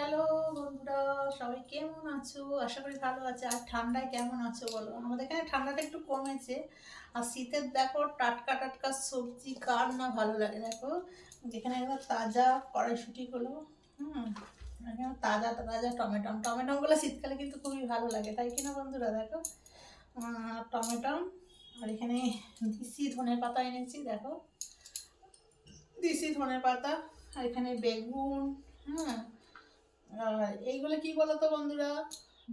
Hello বন্ধুরা, সবাই কেমন আছো? আশা করি ভালো আছে। আর ঠান্ডায় কেমন আছো বলো? আমাদের এখানে ঠান্ডাটা একটু কমেছে। আর শীতের দেখো টাটকা টাটকা সবজি কার না ভালো লাগে। দেখো যেখানে একদম তাজা কড়াইশুঁটিগুলো, হুম, এখানে তাজা তাজা টমেটোগুলো শীতকালে কিন্তু খুবই ভালো লাগে, তাই কিনা বন্ধুরা? দেখো টমেটো, আর এখানে দিশি ধনে পাতা এনেছি। দেখো দিশি ধনে পাতা, আর এখানে বেগুন, হ্যাঁ। আর এইগুলো কি বলতো বন্ধুরা,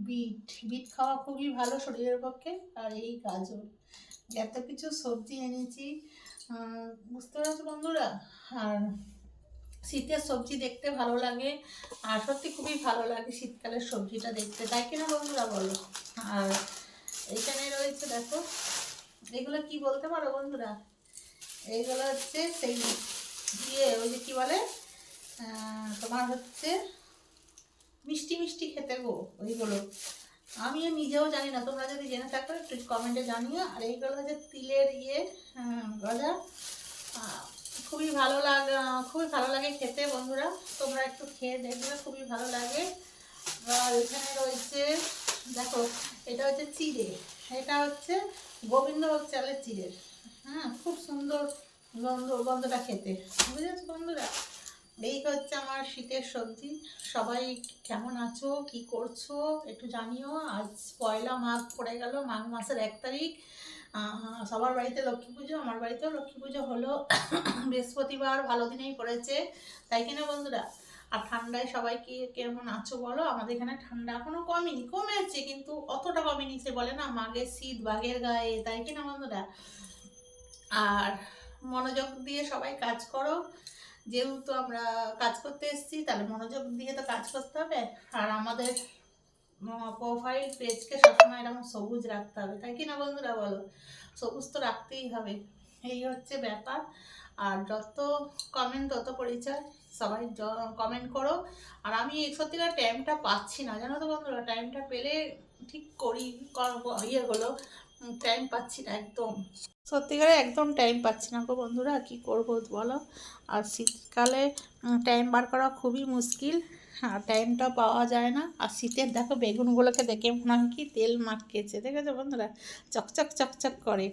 বিট বিট খাওয়া খুবই ভালো শরীরের পক্ষে। আর এই গাজর, এত কিছু সবজি এনেছি, বুঝতে পারছো বন্ধুরা। আর শীতের সবজি দেখতে ভালো লাগে, আর সত্যি খুবই ভালো লাগে শীতকালের সবজিটা দেখতে, তাই কিনা বন্ধুরা বলো? আর এইখানে রয়েছে দেখো, এগুলো কি বলতে পারো বন্ধুরা? এইগুলো হচ্ছে সেই ওই যে কি বলে, তোমার হচ্ছে মিষ্টি মিষ্টি খেতে গো ওইগুলো। আমিও নিজেও জানি না, তোমরা যদি জেনে থাকো একটু কমেন্টে জানিও। আর এইগুলো হচ্ছে তিলের গজা, খুবই ভালো লাগে, খুবই ভালো লাগে খেতে বন্ধুরা। তোমরা একটু খেয়ে দেখবে, খুবই ভালো লাগে। আর এখানে রয়েছে দেখো, এটা হচ্ছে চিড়ে, এটা হচ্ছে গোবিন্দভোগ চালের চিড়ে, হ্যাঁ, খুব সুন্দর গন্ধটা খেতে, বুঝেছো বন্ধুরা? এই হচ্ছে আমার শীতের সবজি। সবাই কেমন আছো, কি করছো একটু জানিও। আজ পয়লা মাঘ পড়ে গেল, মাঘ মাসের 1 তারিখ। সবার বাড়িতে লক্ষ্মী পুজো, আমার বাড়িতেও লক্ষ্মী পুজো হলো বৃহস্পতিবার, ভালো দিনেই পড়েছে, তাই কিনা বন্ধুরা? আর ঠান্ডায় সবাই কি কেমন আছো বলো? আমাদের এখানে ঠান্ডা এখনো কমেনি, কমেছে কিন্তু অতটা কমেনি, সে বলে না মাঘের শীত বাঘের গায়ে, তাই কিনা বন্ধুরা? আর মনোযোগ দিয়ে সবাই কাজ করো, যেহেতু আমরা কাজ করতে এসেছি, তাহলে মনোযোগ দিয়ে তো কাজ করতে হবে। আর আমাদের প্রোফাইল পেজকে সবসময় এরকম সবুজ রাখতে হবে, তাই কি না বন্ধুরা বলো? সবুজ তো রাখতেই হবে, এই হচ্ছে ব্যাপার। আর যত কমেন্ট তত পরিচয়, সবাই কমেন্ট করো। আর আমি সত্যিকার টাইমটা পাচ্ছি না, জানো তো বন্ধুরা, টাইমটা পেলে ঠিক করি ইয়েগুলো, টাইম পাচ্ছি না একদম, সত্যিকারে একদম টাইম পাচ্ছি না গো বন্ধুরা, কী করবো বলো? আর শীতকালে টাইম বার করা খুবই মুশকিল, আর টাইমটা পাওয়া যায় না। আর শীতের দেখো বেগুনগুলোকে দেখে মনে হয় কি তেল মাখিয়েছে, দেখেছো বন্ধুরা, চকচক চকচক করে।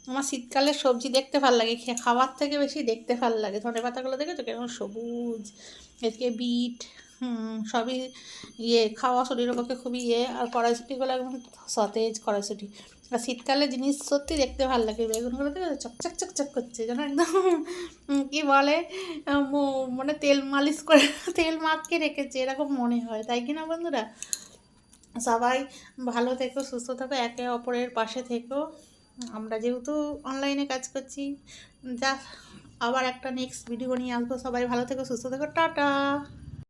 আমার শীতকালের সবজি দেখতে ভালো লাগে, খাওয়ার থেকে বেশি দেখতে ভালো লাগে। ধনে পাতাগুলো দেখেছো কেমন সবুজ, এদিকে বিট, সবই খাওয়া শরীরের পক্ষে খুবই আর কড়াইশুঁটিগুলো একদম সতেজ কড়াইশুঁটি। আর শীতকালে জিনিস সত্যি দেখতে ভালো লাগে, বেগুনগুলো দেখে চকচক চকচক করছে, যেন একদম কি বলে, মানে তেল মালিশ করে তেল মাখিয়ে রেখেছে এরকম মনে হয়, তাই কিনা বন্ধুরা? সবাই ভালো থেকো, সুস্থ থাকো, একে অপরের পাশে থেকো। আমরা যেহেতু অনলাইনে কাজ করছি, যা আবার একটা নেক্সট ভিডিও নিয়ে আসবো। সবাই ভালো থেকো, সুস্থ থেকো, টাটা।